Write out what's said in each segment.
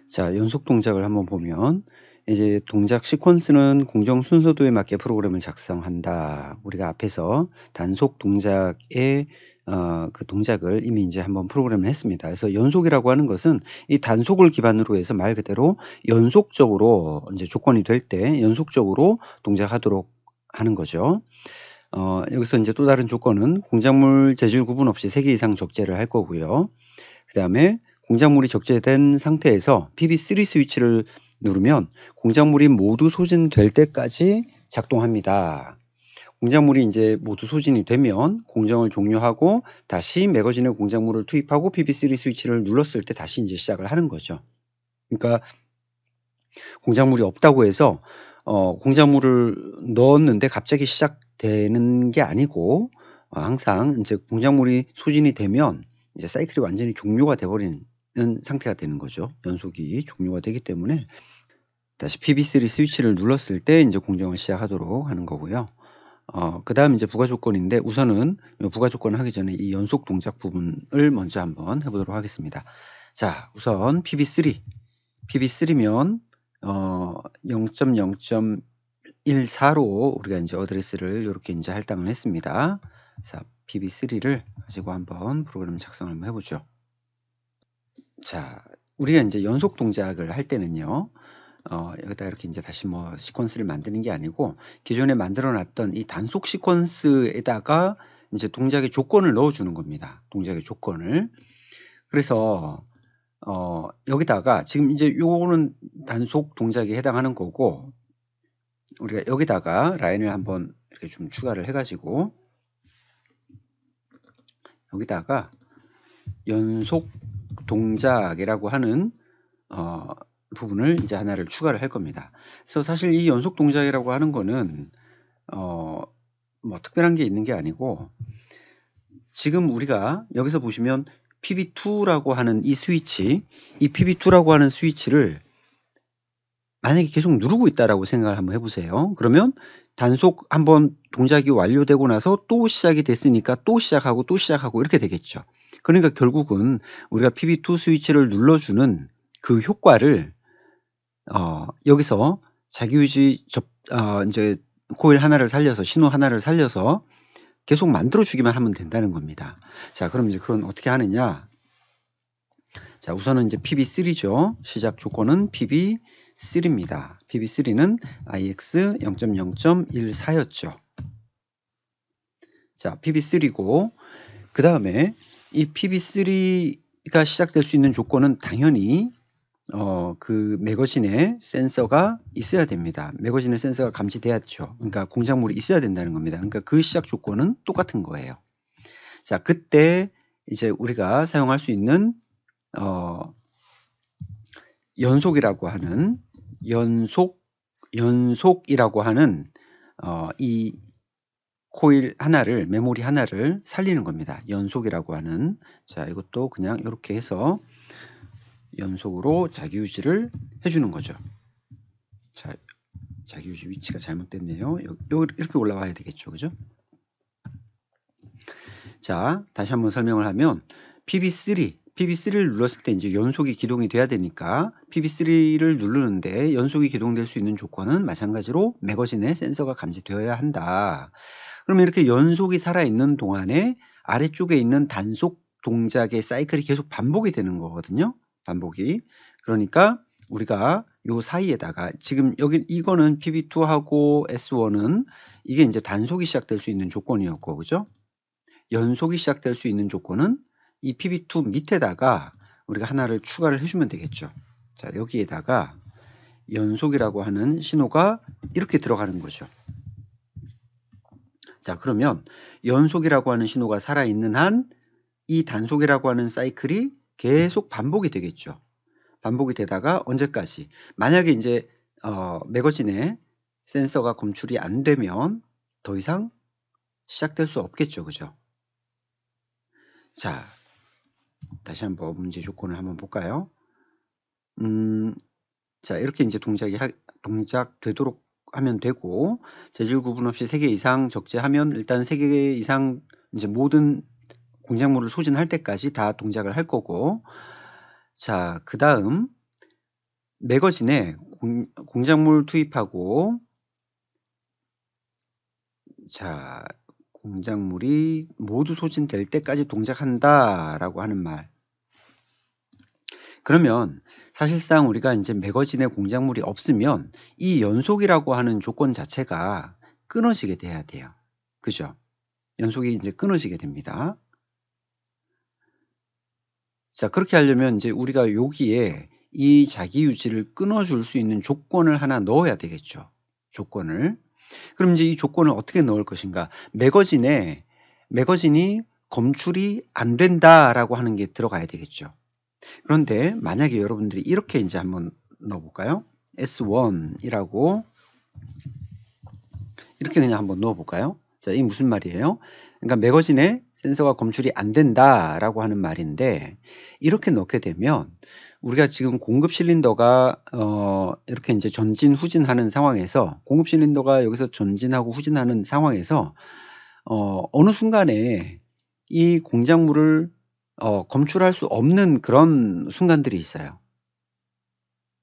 자, 연속 동작을 한번 보면 이제 동작 시퀀스는 공정 순서도에 맞게 프로그램을 작성한다. 우리가 앞에서 단속 동작의 그 동작을 이미 이제 한번 프로그램을 했습니다. 그래서 연속이라고 하는 것은 이 단속을 기반으로 해서 말 그대로 연속적으로 이제 조건이 될 때 연속적으로 동작하도록 하는 거죠. 여기서 이제 또 다른 조건은 공작물 재질 구분 없이 3개 이상 적재를 할 거고요. 그 다음에 공작물이 적재된 상태에서 PB3 스위치를 누르면 공작물이 모두 소진될 때까지 작동합니다. 공작물이 이제 모두 소진이 되면 공정을 종료하고 다시 매거진에 공작물을 투입하고 PB3 스위치를 눌렀을 때 다시 이제 시작을 하는 거죠. 그러니까 공작물이 없다고 해서 공작물을 넣었는데 갑자기 시작되는 게 아니고 항상 이제 공작물이 소진이 되면 이제 사이클이 완전히 종료가 돼버리는 상태가 되는 거죠. 연속이 종료가 되기 때문에 다시 PB3 스위치를 눌렀을 때 이제 공정을 시작하도록 하는 거고요. 그 다음 이제 부가 조건인데 우선은 부가 조건을 하기 전에 이 연속 동작 부분을 먼저 한번 해보도록 하겠습니다. 자, 우선 PB3면 0.0.14로 우리가 이제 어드레스를 이렇게 이제 할당을 했습니다. 자, PB3를 가지고 한번 프로그램 작성을 한번 해보죠. 자, 우리가 이제 연속 동작을 할 때는요, 여기다 이렇게 이제 다시 뭐 시퀀스를 만드는 게 아니고 기존에 만들어 놨던 이 단속 시퀀스에다가 이제 동작의 조건을 넣어주는 겁니다. 동작의 조건을. 그래서 여기다가 지금 이제 요거는 단속 동작에 해당하는 거고 우리가 여기다가 라인을 한번 이렇게 좀 추가를 해가지고 여기다가 연속 동작이라고 하는 부분을 이제 하나를 추가를 할 겁니다. 그래서 사실 이 연속 동작이라고 하는 거는 뭐 특별한 게 있는 게 아니고 지금 우리가 여기서 보시면 PB2라고 하는 이 스위치, 이 PB2라고 하는 스위치를 만약에 계속 누르고 있다라고 생각을 한번 해보세요. 그러면 단속 한번 동작이 완료되고 나서 또 시작이 됐으니까 또 시작하고 또 시작하고 이렇게 되겠죠. 그러니까 결국은 우리가 PB2 스위치를 눌러주는 그 효과를 여기서 자기유지 이제 코일 하나를 살려서 신호 하나를 살려서 계속 만들어 주기만 하면 된다는 겁니다. 자, 그럼 이제 그건 어떻게 하느냐? 자, 우선은 이제 PB3죠. 시작 조건은 PB3입니다. PB3는 IX 0.0.14였죠. 자, PB3고 그 다음에 이 PB3가 시작될 수 있는 조건은 당연히 그 매거진에 센서가 있어야 됩니다. 매거진에 센서가 감지돼야죠. 그러니까 공작물이 있어야 된다는 겁니다. 그러니까 그 시작 조건은 똑같은 거예요. 자, 그때 이제 우리가 사용할 수 있는 연속이라고 하는 연속이라고 하는 이 코일 하나를 메모리 하나를 살리는 겁니다. 연속이라고 하는 자 이것도 그냥 이렇게 해서 연속으로 자기유지를 해주는 거죠. 자, 자기유지 위치가 잘못됐네요. 이렇게 올라가야 되겠죠, 그죠? 자, 다시 한번 설명을 하면 PB3를 눌렀을 때 이제 연속이 기동이 돼야 되니까 PB3를 누르는데 연속이 기동될 수 있는 조건은 마찬가지로 매거진에 센서가 감지되어야 한다. 그러면 이렇게 연속이 살아있는 동안에 아래쪽에 있는 단속 동작의 사이클이 계속 반복이 되는 거거든요. 반복이. 그러니까 우리가 요 사이에다가 지금 여기 이거는 PB2하고 S1은 이게 이제 단속이 시작될 수 있는 조건이었고, 그죠? 연속이 시작될 수 있는 조건은 이 PB2 밑에다가 우리가 하나를 추가를 해주면 되겠죠. 자, 여기에다가 연속이라고 하는 신호가 이렇게 들어가는 거죠. 자, 그러면 연속이라고 하는 신호가 살아있는 한 이 단속이라고 하는 사이클이 계속 반복이 되겠죠. 반복이 되다가 언제까지? 만약에 이제 매거진에 센서가 검출이 안 되면 더 이상 시작될 수 없겠죠. 그죠? 자, 다시 한번 문제 조건을 한번 볼까요? 자, 이렇게 이제 동작 되도록 하면 되고, 재질 구분 없이 3개 이상 적재하면 일단 3개 이상 이제 모든 공작물을 소진할 때까지 다 동작을 할 거고, 자, 그 다음 매거진에 공작물 투입하고, 자, 공작물이 모두 소진될 때까지 동작한다 라고 하는 말. 그러면 사실상 우리가 이제 매거진에 공작물이 없으면 이 연속이라고 하는 조건 자체가 끊어지게 돼야 돼요. 그죠? 연속이 이제 끊어지게 됩니다. 자, 그렇게 하려면 이제 우리가 여기에 이 자기 유지를 끊어줄 수 있는 조건을 하나 넣어야 되겠죠. 조건을. 그럼 이제 이 조건을 어떻게 넣을 것인가? 매거진이 검출이 안 된다라고 하는 게 들어가야 되겠죠. 그런데 만약에 여러분들이 이렇게 이제 한번 넣어볼까요? S1이라고 이렇게 그냥 한번 넣어볼까요? 자, 이게 무슨 말이에요? 그러니까 매거진에 센서가 검출이 안 된다라고 하는 말인데, 이렇게 넣게 되면 우리가 지금 공급 실린더가 이렇게 이제 전진 후진하는 상황에서, 공급 실린더가 여기서 전진하고 후진하는 상황에서 어느 순간에 이 공작물을 검출할 수 없는 그런 순간들이 있어요.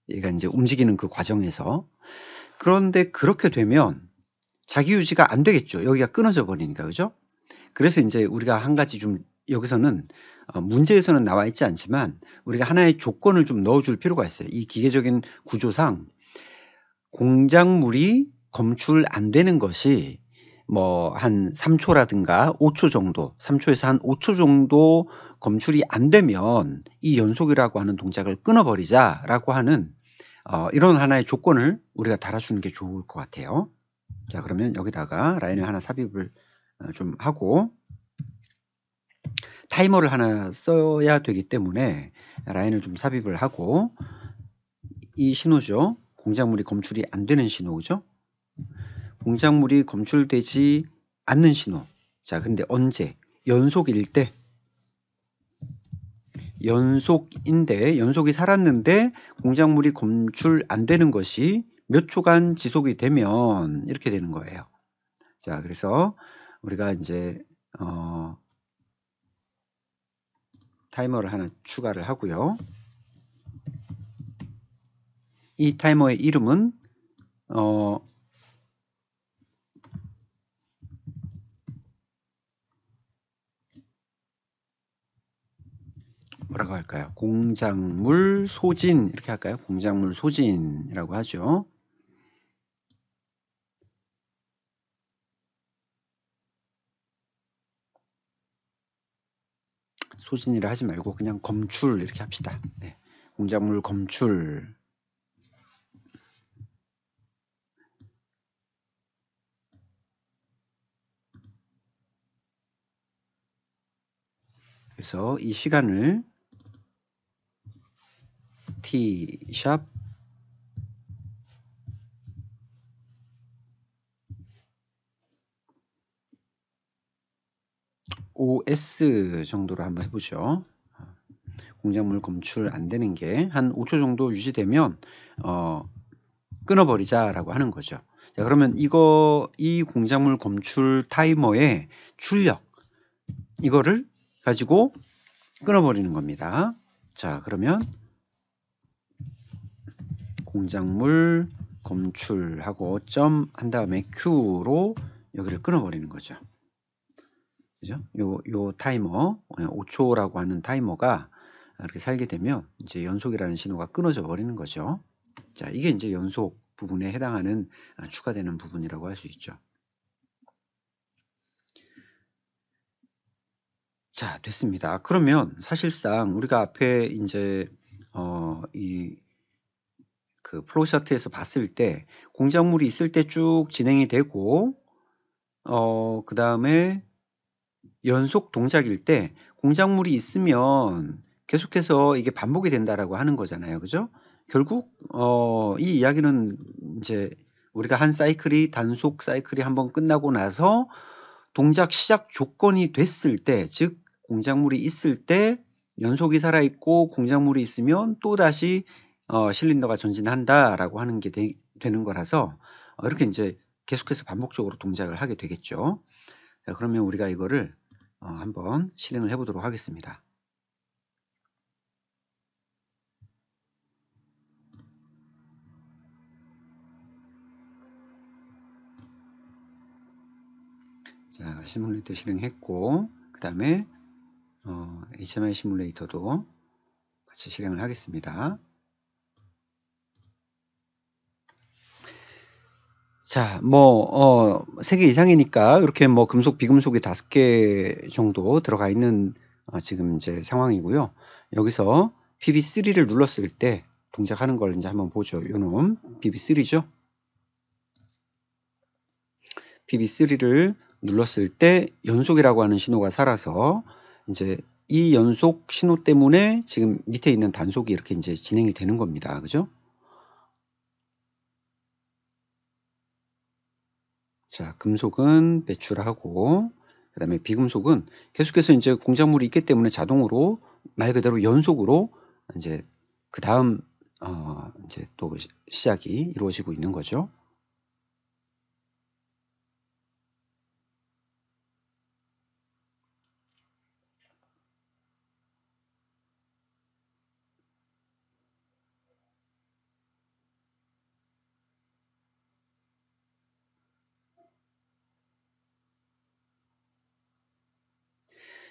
얘가 이제 움직이는 그 과정에서. 그런데 그렇게 되면 자기 유지가 안 되겠죠. 여기가 끊어져 버리니까. 그죠? 그래서 이제 우리가 한 가지 좀 여기서는 문제에서는 나와 있지 않지만 우리가 하나의 조건을 좀 넣어줄 필요가 있어요. 이 기계적인 구조상 공작물이 검출 안 되는 것이 뭐 한 3초라든가 5초 정도, 3초에서 한 5초 정도 검출이 안 되면 이 연속이라고 하는 동작을 끊어버리자라고 하는 이런 하나의 조건을 우리가 달아주는 게 좋을 것 같아요. 자, 그러면 여기다가 라인을 하나 삽입을 좀 하고, 타이머를 하나 써야 되기 때문에 라인을 좀 삽입을 하고, 이 신호죠. 공작물이 검출이 안 되는 신호죠. 공작물이 검출되지 않는 신호. 자, 근데 언제? 연속일 때. 연속이 살았는데 공작물이 검출 안 되는 것이 몇 초간 지속이 되면 이렇게 되는 거예요. 자, 그래서 우리가 이제 타이머를 하나 추가를 하고요. 이 타이머의 이름은 뭐라고 할까요? 공작물 소진 이렇게 할까요? 공작물 소진이라고 하죠. 소진이라 하지 말고 그냥 검출 이렇게 합시다. 네. 공작물 검출. 그래서 이 시간을 T# OS 정도로 한번 해보죠. 공작물 검출 안 되는 게 한 5초 정도 유지되면 끊어버리자라고 하는 거죠. 자, 그러면 이 공작물 검출 타이머의 출력 이거를 가지고 끊어버리는 겁니다. 자, 그러면 공작물 검출하고 점 한 다음에 Q로 여기를 끊어버리는 거죠. 그죠? 요 타이머 5초라고 하는 타이머가 이렇게 살게 되면 이제 연속이라는 신호가 끊어져 버리는 거죠. 자, 이게 이제 연속 부분에 해당하는 추가되는 부분이라고 할 수 있죠. 자, 됐습니다. 그러면 사실상 우리가 앞에 이제 그 플로우 차트에서 봤을 때 공작물이 있을 때 쭉 진행이 되고 그 다음에 연속 동작일 때 공작물이 있으면 계속해서 이게 반복이 된다라고 하는 거잖아요. 그죠? 결국 이 이야기는 이제 우리가 한 사이클이 단속 사이클이 한번 끝나고 나서 동작 시작 조건이 됐을 때, 즉 공작물이 있을 때 연속이 살아있고 공작물이 있으면 또다시 실린더가 전진한다라고 하는 게 되는 거라서 이렇게 이제 계속해서 반복적으로 동작을 하게 되겠죠. 자, 그러면 우리가 이거를 한번 실행을 해보도록 하겠습니다. 자, 시뮬레이터 실행했고, 그 다음에 HMI 시뮬레이터도 같이 실행을 하겠습니다. 자, 3개 이상이니까 이렇게 금속, 비금속이 5개 정도 들어가 있는 지금 이제 상황이고요. 여기서 PB3를 눌렀을 때 동작하는 걸 이제 한번 보죠. 요놈 PB3죠. PB3를 눌렀을 때 연속이라고 하는 신호가 살아서 이제 이 연속 신호 때문에 지금 밑에 있는 단속이 이렇게 이제 진행이 되는 겁니다. 그죠? 자, 금속은 배출하고, 그 다음에 비금속은 계속해서 이제 공작물이 있기 때문에 자동으로 말 그대로 연속으로 이제 그 다음 이제 또 시작이 이루어지고 있는 거죠.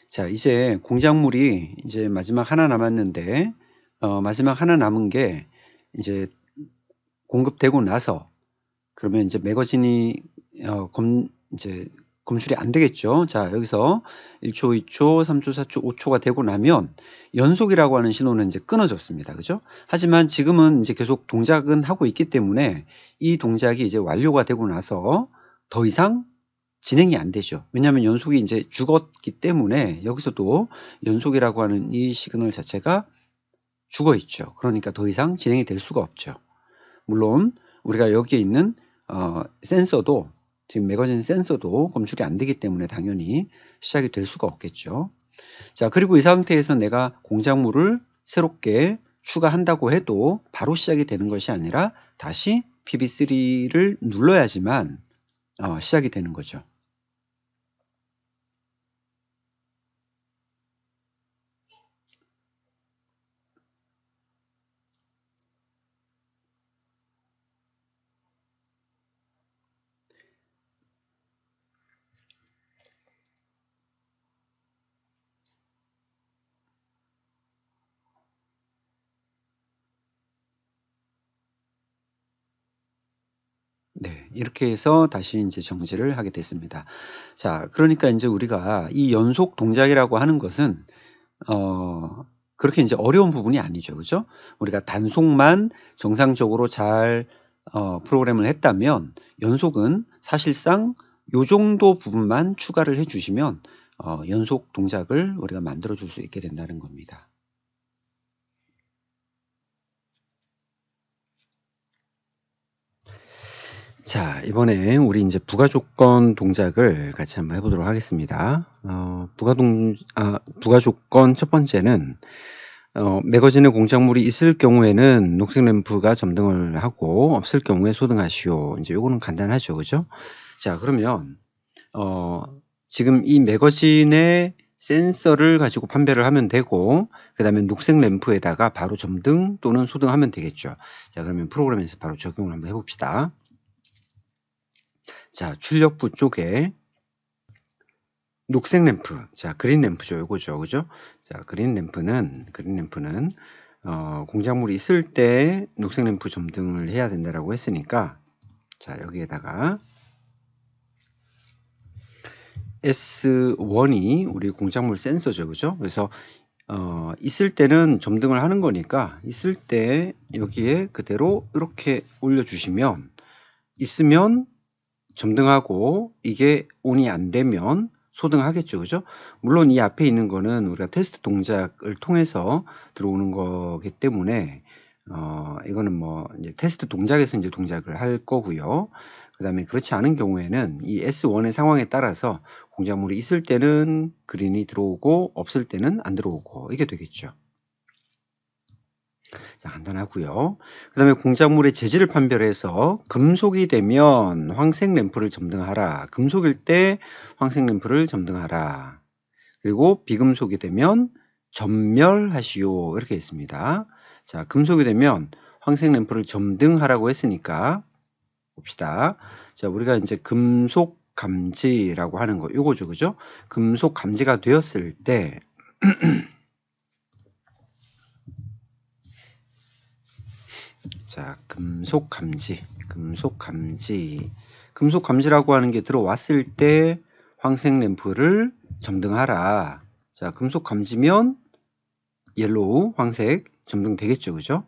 자, 이제 공작물이 이제 마지막 하나 남았는데, 마지막 하나 남은 게 이제 공급되고 나서 그러면 이제 매거진이 이제 검출이 안 되겠죠. 자, 여기서 1초, 2초, 3초, 4초, 5초가 되고 나면 연속이라고 하는 신호는 이제 끊어졌습니다. 그죠? 하지만 지금은 이제 계속 동작은 하고 있기 때문에 이 동작이 이제 완료가 되고 나서 더 이상 진행이 안 되죠. 왜냐하면 연속이 이제 죽었기 때문에 여기서도 연속이라고 하는 이 시그널 자체가 죽어 있죠. 그러니까 더 이상 진행이 될 수가 없죠. 물론 우리가 여기에 있는 센서도 지금 매거진 센서도 검출이 안 되기 때문에 당연히 시작이 될 수가 없겠죠. 자, 그리고 이 상태에서 내가 공작물을 새롭게 추가한다고 해도 바로 시작이 되는 것이 아니라 다시 PB3를 눌러야지만 시작이 되는 거죠. 네, 이렇게 해서 다시 이제 정지를 하게 됐습니다. 자, 그러니까 이제 우리가 이 연속 동작이라고 하는 것은 그렇게 이제 어려운 부분이 아니죠. 그죠? 우리가 단속만 정상적으로 잘 프로그램을 했다면 연속은 사실상 요 정도 부분만 추가를 해 주시면 연속 동작을 우리가 만들어 줄 수 있게 된다는 겁니다. 자, 이번에 우리 이제 부가조건 동작을 같이 한번 해보도록 하겠습니다. 부가조건 첫 번째는 매거진에 공작물이 있을 경우에는 녹색 램프가 점등을 하고 없을 경우에 소등하시오. 이제 요거는 간단하죠, 그죠? 자, 그러면 지금 이 매거진의 센서를 가지고 판별을 하면 되고, 그 다음에 녹색 램프에다가 바로 점등 또는 소등하면 되겠죠. 자, 그러면 프로그램에서 바로 적용을 한번 해봅시다. 자, 출력부 쪽에 녹색 램프, 자, 그린 램프죠, 요거죠, 그죠? 자, 그린 램프는 공작물이 있을 때 녹색 램프 점등을 해야 된다라고 했으니까, 자, 여기에다가 S1이 우리 공작물 센서죠, 그죠? 그래서 있을 때는 점등을 하는 거니까 있을 때 여기에 그대로 이렇게 올려주시면 있으면 점등하고 이게 온이 안 되면 소등하겠죠, 그죠? 물론 이 앞에 있는 거는 우리가 테스트 동작을 통해서 들어오는 거기 때문에 이거는 뭐 이제 테스트 동작에서 이제 동작을 할 거고요. 그 다음에 그렇지 않은 경우에는 이 S1의 상황에 따라서 공작물이 있을 때는 그린이 들어오고 없을 때는 안 들어오고 이게 되겠죠. 자, 간단하고요. 그 다음에 공작물의 재질을 판별해서 금속이 되면 황색 램프를 점등하라. 금속일 때 황색 램프를 점등하라. 그리고 비금속이 되면 점멸하시오. 이렇게 했습니다. 자, 금속이 되면 황색 램프를 점등하라고 했으니까 봅시다. 자, 우리가 이제 금속 감지라고 하는 거 요거죠. 그죠? 금속 감지가 되었을 때 자, 금속 감지라고 하는 게 들어왔을 때 황색 램프를 점등하라. 자, 금속 감지면 옐로우, 황색 점등되겠죠. 그죠?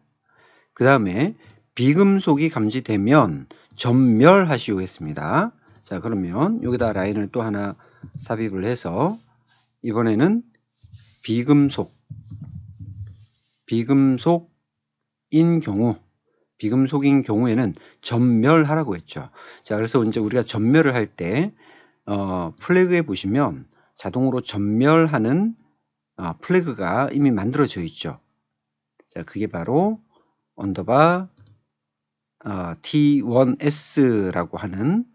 그 다음에 비금속이 감지되면 전멸하시오 했습니다. 자, 그러면 여기다 라인을 또 하나 삽입을 해서 이번에는 비금속인 경우에는 전멸하라고 했죠. 자, 그래서 이제 우리가 전멸을 할 때 플래그에 보시면 자동으로 전멸하는 플래그가 이미 만들어져 있죠. 자, 그게 바로 언더바 T1S라고 하는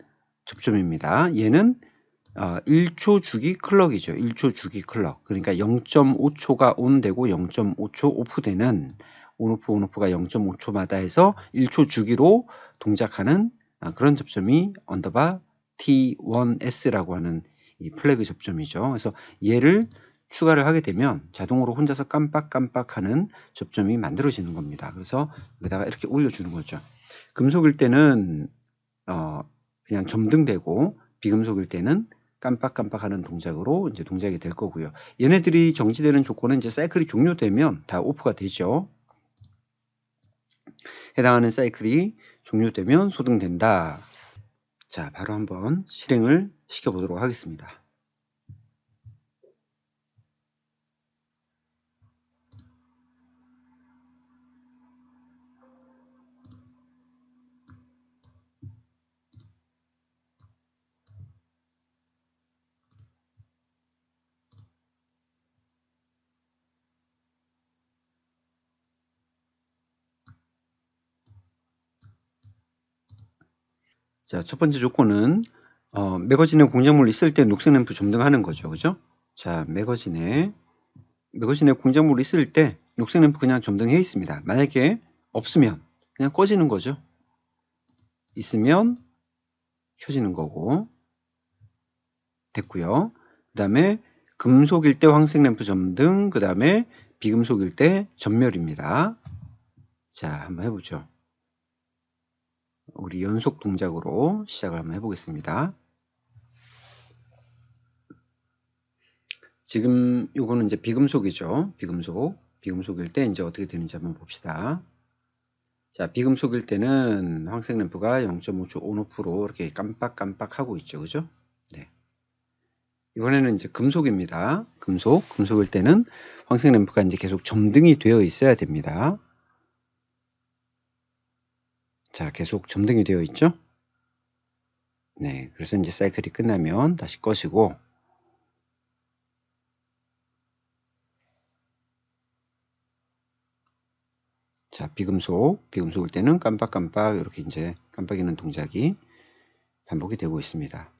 접점입니다. 얘는 1초 주기 클럭이죠. 1초 주기 클럭. 그러니까 0.5초가 온되고 0.5초 오프되는 온오프가 0.5초마다 해서 1초 주기로 동작하는 그런 접점이 언더바 T1S라고 하는 이 플래그 접점이죠. 그래서 얘를 추가를 하게 되면 자동으로 혼자서 깜빡깜빡하는 접점이 만들어지는 겁니다. 그래서 여기다가 이렇게 올려주는 거죠. 금속일 때는 그냥 점등되고 비금속일 때는 깜빡깜빡하는 동작으로 이제 동작이 될 거고요. 얘네들이 정지되는 조건은 이제 사이클이 종료되면 다 오프가 되죠. 해당하는 사이클이 종료되면 소등된다. 자, 바로 한번 실행을 시켜보도록 하겠습니다. 자, 첫 번째 조건은 매거진에 공작물 있을 때 녹색 램프 점등하는 거죠. 그죠? 자, 매거진에 공작물 있을 때 녹색 램프 그냥 점등해 있습니다. 만약에 없으면 그냥 꺼지는 거죠. 있으면 켜지는 거고 됐고요. 그 다음에 금속일 때 황색 램프 점등, 그 다음에 비금속일 때 전멸입니다. 자, 한번 해보죠. 우리 연속 동작으로 시작을 한번 해보겠습니다. 지금 요거는 이제 비금속이죠. 비금속일 때 이제 어떻게 되는지 한번 봅시다. 자, 비금속일 때는 황색 램프가 0.5초 온오프로 이렇게 깜빡깜빡 하고 있죠. 그죠? 네. 이번에는 이제 금속입니다. 금속일 때는 황색 램프가 이제 계속 점등이 되어 있어야 됩니다. 자, 계속 점등이 되어 있죠? 네. 그래서 이제 사이클이 끝나면 다시 꺼시고, 자, 비금속일 때는 깜빡깜빡 이렇게 이제 깜빡이는 동작이 반복이 되고 있습니다.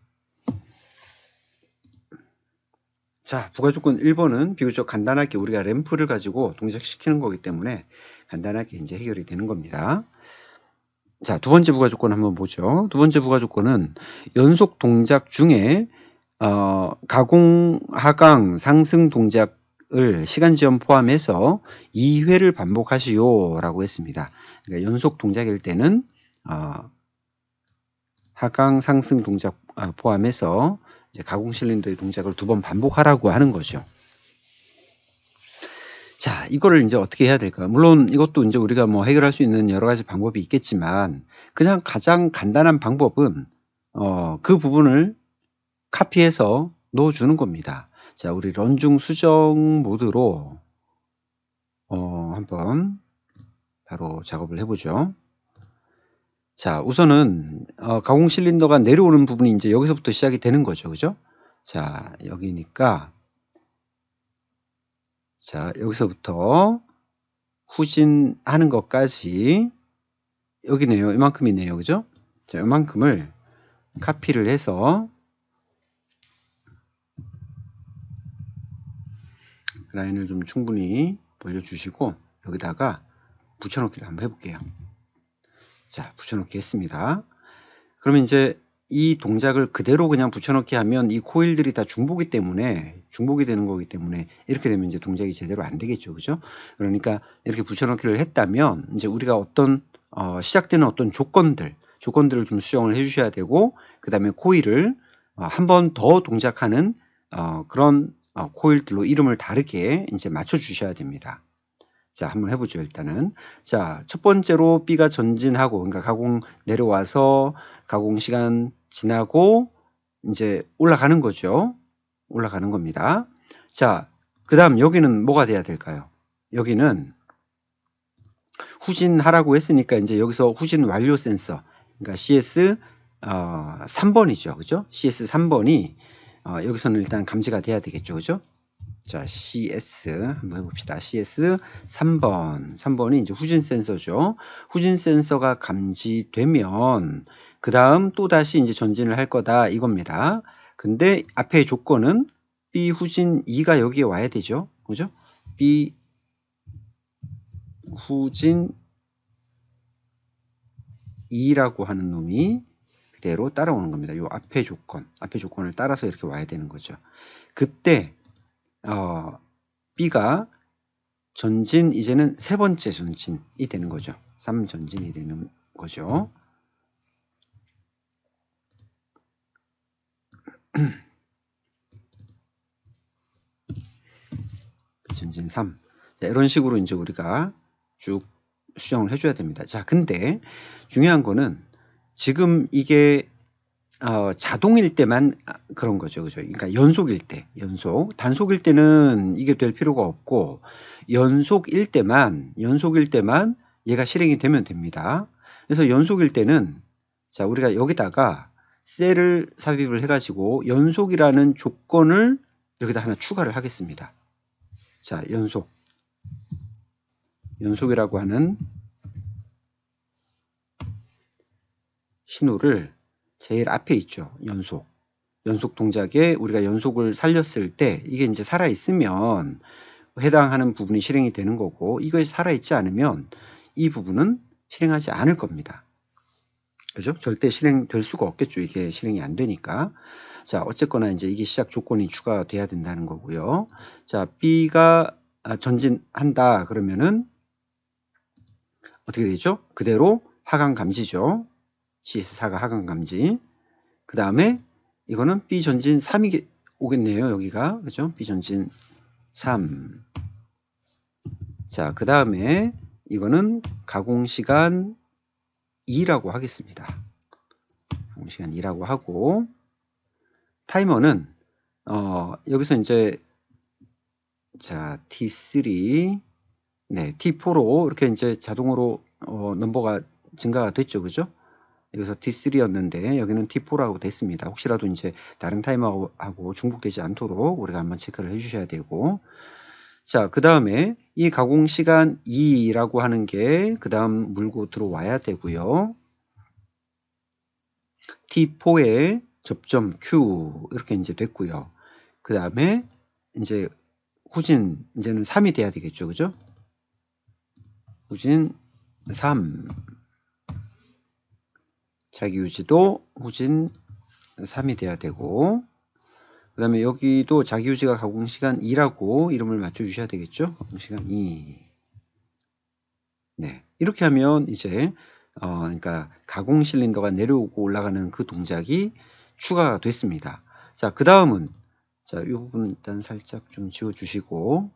자, 부가조건 1번은 비교적 간단하게 우리가 램프를 가지고 동작시키는 거기 때문에 간단하게 이제 해결이 되는 겁니다. 자, 두 번째 부가조건 한번 보죠. 두 번째 부가조건은 연속 동작 중에 가공, 하강, 상승 동작을 시간지연 포함해서 2회를 반복하시오 라고 했습니다. 그러니까 연속 동작일 때는 하강, 상승 동작 포함해서 이제 가공 실린더의 동작을 2번 반복하라고 하는 거죠. 자, 이거를 이제 어떻게 해야 될까요? 물론 이것도 이제 우리가 뭐 해결할 수 있는 여러 가지 방법이 있겠지만 그냥 가장 간단한 방법은 그 부분을 카피해서 넣어주는 겁니다. 자, 우리 런중 수정 모드로 한번 바로 작업을 해보죠. 자, 우선은 가공 실린더가 내려오는 부분이 이제 여기서부터 시작이 되는 거죠. 그죠? 자, 여기니까 자, 여기서부터 후진하는 것까지 여기네요. 이만큼이네요. 그죠? 자, 이만큼을 카피를 해서 라인을 좀 충분히 벌려주시고 여기다가 붙여넣기를 한번 해볼게요. 자, 붙여넣기 했습니다. 그러면 이제 이 동작을 그대로 그냥 붙여넣기 하면 이 코일들이 다 중복이 되는 거기 때문에 이렇게 되면 이제 동작이 제대로 안 되겠죠. 그죠? 그러니까 이렇게 붙여넣기를 했다면 이제 우리가 어떤 시작되는 어떤 조건들을 좀 수정을 해 주셔야 되고, 그 다음에 코일을 한 번 더 동작하는 그런 코일들로 이름을 다르게 이제 맞춰 주셔야 됩니다. 자, 한번 해보죠, 일단은. 자, 첫 번째로 B가 전진하고, 그러니까 가공 내려와서 가공 시간 지나고 이제 올라가는 거죠. 올라가는 겁니다. 자, 그 다음 여기는 뭐가 돼야 될까요? 여기는 후진하라고 했으니까 이제 여기서 후진 완료 센서, 그러니까 CS 3번이죠. 그죠? CS 3번이 여기서는 일단 감지가 돼야 되겠죠. 그죠? 자, CS 한번 해봅시다. CS 3번이 이제 후진 센서죠. 후진 센서가 감지되면 그 다음 또 다시 이제 전진을 할 거다 이겁니다. 근데 앞에 조건은 B 후진 2가 여기에 와야 되죠. 그죠? B 후진 2라고 하는 놈이 그대로 따라오는 겁니다. 요 앞에 조건을 따라서 이렇게 와야 되는 거죠. 그때 B가 전진, 이제는 세 번째 전진이 되는 거죠. 3전진이 되는 거죠. 전진 3. 자, 이런 식으로 이제 우리가 쭉 수정을 해줘야 됩니다. 자, 근데 중요한 거는 지금 이게 자동일 때만 그런 거죠. 그죠? 그러니까 연속일 때, 단속일 때는 이게 될 필요가 없고, 연속일 때만 얘가 실행이 되면 됩니다. 그래서 연속일 때는, 자, 우리가 여기다가 셀을 삽입을 해가지고 연속이라는 조건을 여기다 하나 추가를 하겠습니다. 자, 연속이라고 하는 신호를 제일 앞에 있죠. 연속 동작에 우리가 연속을 살렸을 때 이게 이제 살아있으면 해당하는 부분이 실행이 되는 거고, 이것이 살아있지 않으면 이 부분은 실행하지 않을 겁니다. 그죠? 절대 실행될 수가 없겠죠. 이게 실행이 안 되니까. 자, 어쨌거나 이제 이게 시작 조건이 추가돼야 된다는 거고요. 자, B가 전진한다 그러면은 어떻게 되죠? 그대로 하강 감지죠. CS4가 하강 감지. 그 다음에 이거는 B 전진 3이 오겠네요. 여기가. 그죠? B 전진 3. 자, 그 다음에 이거는 가공시간 2라고 하겠습니다. 가공시간 2라고 하고, 타이머는 여기서 이제 자, T3, 네, T4로 이렇게 이제 자동으로 넘버가 증가가 됐죠. 그죠? 여기서 T3였는데 여기는 T4라고 됐습니다. 혹시라도 이제 다른 타이머하고 중복되지 않도록 우리가 한번 체크를 해주셔야 되고, 자, 그 다음에 이 가공 시간 2라고 하는 게 그 다음 물고 들어와야 되고요. T4에 접점 Q 이렇게 이제 됐고요. 그 다음에 이제 후진 이제는 3이 돼야 되겠죠. 그죠? 후진 3. 자기유지도 후진 3이 돼야 되고, 그 다음에 여기도 자기유지가 가공시간 2라고 이름을 맞춰주셔야 되겠죠. 가공시간 2. 네. 이렇게 하면 이제, 그러니까 가공 실린더가 내려오고 올라가는 그 동작이 추가가 됐습니다. 자, 그 다음은, 자, 이 부분 일단 살짝 좀 지워주시고,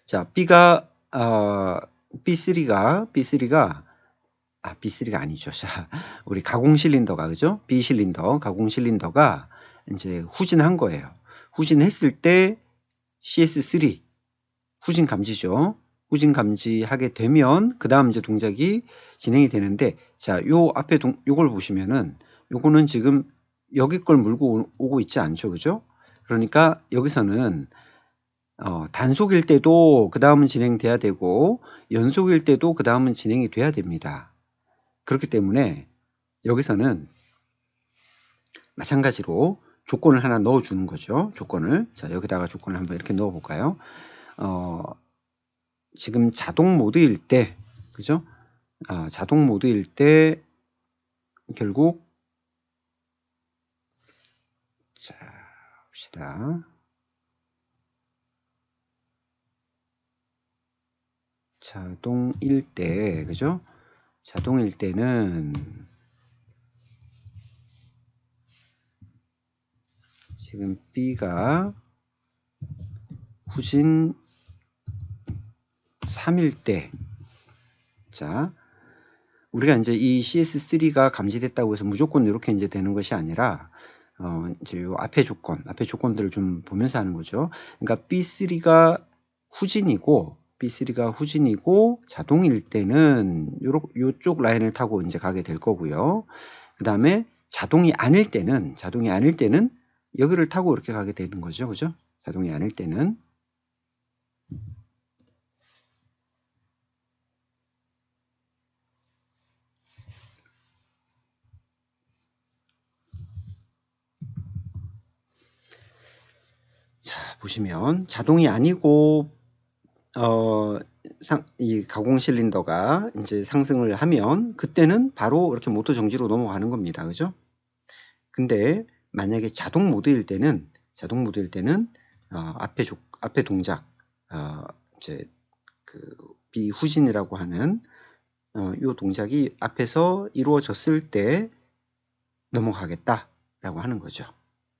자, B3가 아니죠. 자, 우리 가공 실린더가, 그죠? B 실린더, 가공 실린더가 이제 후진한 거예요. 후진했을 때 CS3, 후진 감지죠. 후진 감지하게 되면, 그 다음 이제 동작이 진행이 되는데, 자, 요 앞에 요걸 보시면은, 요거는 지금 여기 걸 물고 오고 있지 않죠. 그죠? 그러니까 여기서는 단속일 때도 그 다음은 진행돼야 되고, 연속일 때도 그 다음은 진행이 돼야 됩니다. 그렇기 때문에 여기서는 마찬가지로 조건을 하나 넣어주는 거죠. 조건을. 자, 여기다가 조건을 한번 이렇게 넣어볼까요? 지금 자동 모드일 때, 그죠? 자동 모드일 때 결국 자 봅시다. 자동일 때 그죠? 자동일 때는 지금 B가 후진 3일 때, 자, 우리가 이제 이 CS3가 감지됐다고 해서 무조건 이렇게 이제 되는 것이 아니라, 이제 요 앞에 조건들을 좀 보면서 하는 거죠. 그러니까 B3가 후진이고, 자동일 때는 요쪽 라인을 타고 이제 가게 될 거고요. 그 다음에 자동이 아닐 때는 여기를 타고 이렇게 가게 되는 거죠. 그죠? 자동이 아닐 때는. 자, 보시면 자동이 아니고 이 가공 실린더가 이제 상승을 하면 그때는 바로 이렇게 모터 정지로 넘어가는 겁니다. 그죠? 근데 만약에 자동 모드일 때는 앞에 동작 이제 그 비후진이라고 하는 이 동작이 앞에서 이루어졌을 때 넘어가겠다라고 하는 거죠.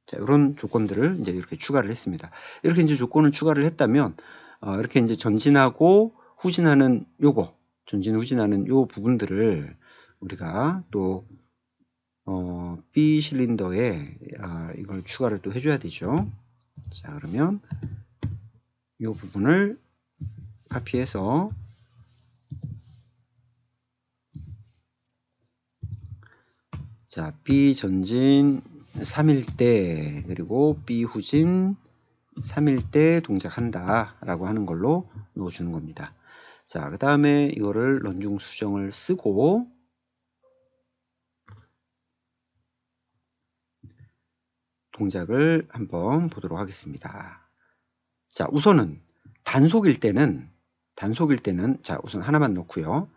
자, 이런 조건들을 이제 이렇게 추가를 했습니다. 이렇게 이제 조건을 추가를 했다면, 이렇게 이제 전진하고 후진하는 전진 후진하는 요 부분들을 우리가 또, B 실린더에, 이걸 추가를 또 해줘야 되죠. 자, 그러면 요 부분을 카피해서, 자, B 전진 3일 때, 그리고 B 후진 3일 때 동작한다 라고 하는 걸로 넣어주는 겁니다. 자, 그 다음에 이거를 런중 수정을 쓰고 동작을 한번 보도록 하겠습니다. 자, 우선은 단속일 때는 자, 우선 하나만 넣고요.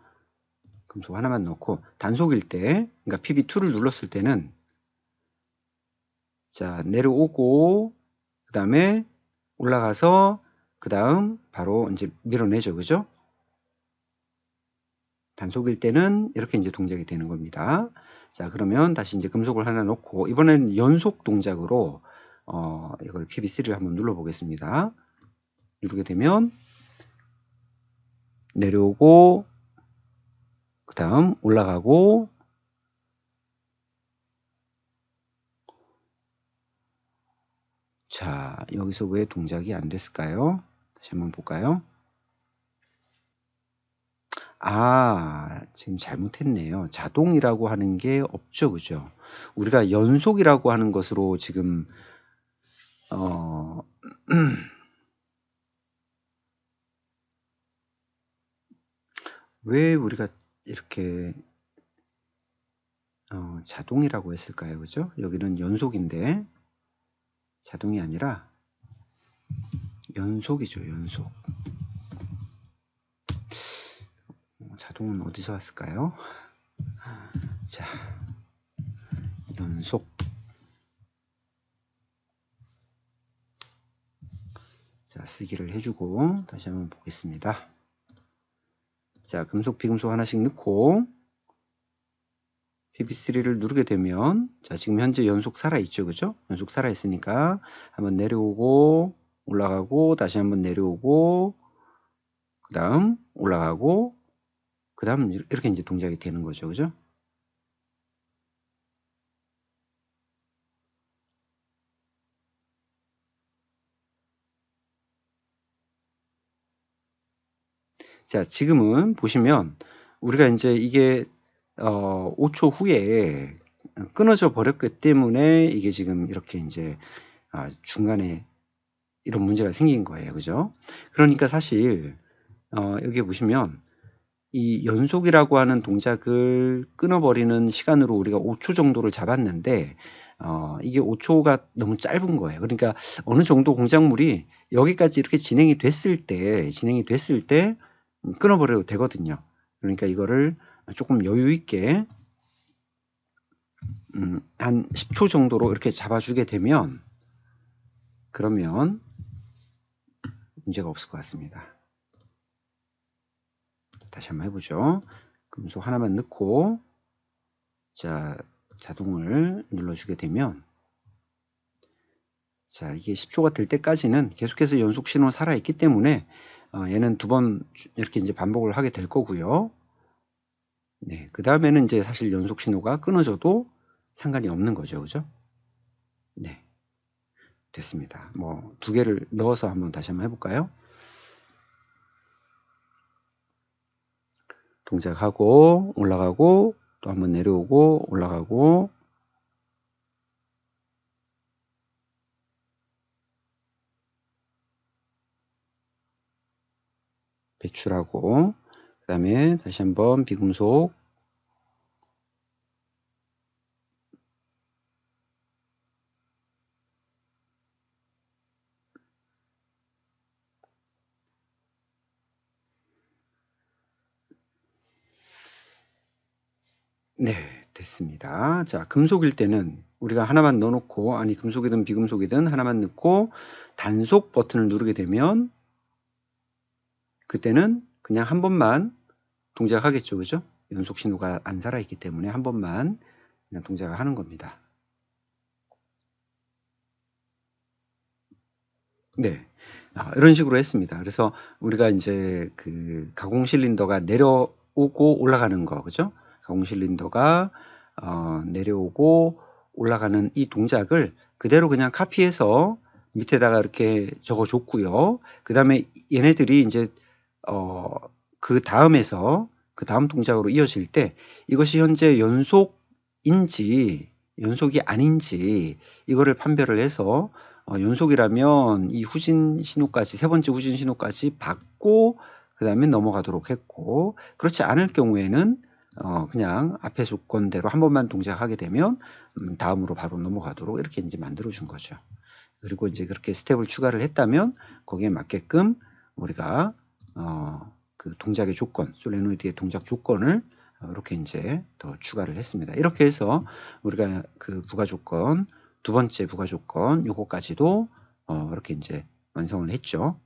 금속 하나만 넣고 단속일 때, 그러니까 PB2를 눌렀을 때는 자, 내려오고 그 다음에 올라가서 그 다음 바로 이제 밀어내죠. 그죠? 단속일 때는 이렇게 이제 동작이 되는 겁니다. 자, 그러면 다시 이제 금속을 하나 넣고 이번에는 연속 동작으로 이걸 PB3를 한번 눌러 보겠습니다. 누르게 되면 내려오고 그 다음 올라가고 자, 여기서 왜 동작이 안 됐을까요? 다시 한번 볼까요? 지금 잘못했네요. 자동이라고 하는 게 없죠. 그죠? 우리가 연속이라고 하는 것으로 지금 왜 우리가 이렇게 자동이라고 했을까요? 그죠? 여기는 연속인데 자동이 아니라 연속이죠. 연속. 자동은 어디서 왔을까요? 자, 연속. 자, 쓰기를 해주고 다시 한번 보겠습니다. 자, 금속, 비금속 하나씩 넣고 PB3를 누르게 되면 자, 지금 현재 연속 살아있죠. 그죠? 연속 살아있으니까 한번 내려오고 올라가고 다시 한번 내려오고 그 다음 올라가고 그 다음 이렇게 이제 동작이 되는 거죠. 그죠? 자, 지금은 보시면 우리가 이제 이게 5초 후에 끊어져 버렸기 때문에 이게 지금 이렇게 이제 중간에 이런 문제가 생긴 거예요. 그죠? 그러니까 사실 여기 보시면 이 연속이라고 하는 동작을 끊어버리는 시간으로 우리가 5초 정도를 잡았는데 이게 5초가 너무 짧은 거예요. 그러니까 어느 정도 공작물이 여기까지 이렇게 진행이 됐을 때 끊어버려도 되거든요. 그러니까 이거를 조금 여유 있게 한 10초 정도로 이렇게 잡아주게 되면 그러면 문제가 없을 것 같습니다. 다시 한번 해보죠. 금속 하나만 넣고 자 자동을 눌러주게 되면 자 이게 10초가 될 때까지는 계속해서 연속 신호 살아있기 때문에 얘는 2번 이렇게 이제 반복을 하게 될 거고요. 네, 그 다음에는 이제 사실 연속 신호가 끊어져도 상관이 없는 거죠, 그죠? 네, 됐습니다. 뭐 2개를 넣어서 한번 다시 한번 해볼까요? 동작하고 올라가고 또 한번 내려오고 올라가고 배출하고 그 다음에 다시 한번 비금속 네, 됐습니다. 자, 금속일 때는 우리가 하나만 넣어놓고, 아니 금속이든 비금속이든 하나만 넣고 단속 버튼을 누르게 되면 그때는 그냥 한 번만 동작하겠죠, 그죠? 연속 신호가 안 살아있기 때문에 한 번만 그냥 동작을 하는 겁니다. 네, 이런 식으로 했습니다. 그래서 우리가 이제 그 가공 실린더가 내려오고 올라가는 거, 그죠? 가공 실린더가 내려오고 올라가는 이 동작을 그대로 그냥 카피해서 밑에다가 이렇게 적어줬고요. 그 다음에 얘네들이 이제 그 다음에서 그 다음 동작으로 이어질 때 이것이 현재 연속인지 연속이 아닌지 이거를 판별을 해서 연속이라면 이 후진 신호까지 3번째 후진 신호까지 받고 그 다음에 넘어가도록 했고, 그렇지 않을 경우에는 그냥 앞에 조건대로 한 번만 동작하게 되면 다음으로 바로 넘어가도록 이렇게 이제 만들어 준 거죠. 그리고 이제 그렇게 스텝을 추가를 했다면 거기에 맞게끔 우리가 그 동작의 조건, 솔레노이드의 동작 조건을 이렇게 이제 더 추가를 했습니다. 이렇게 해서 우리가 그 부가 조건, 2번째 부가 조건 요거까지도 이렇게 이제 완성을 했죠.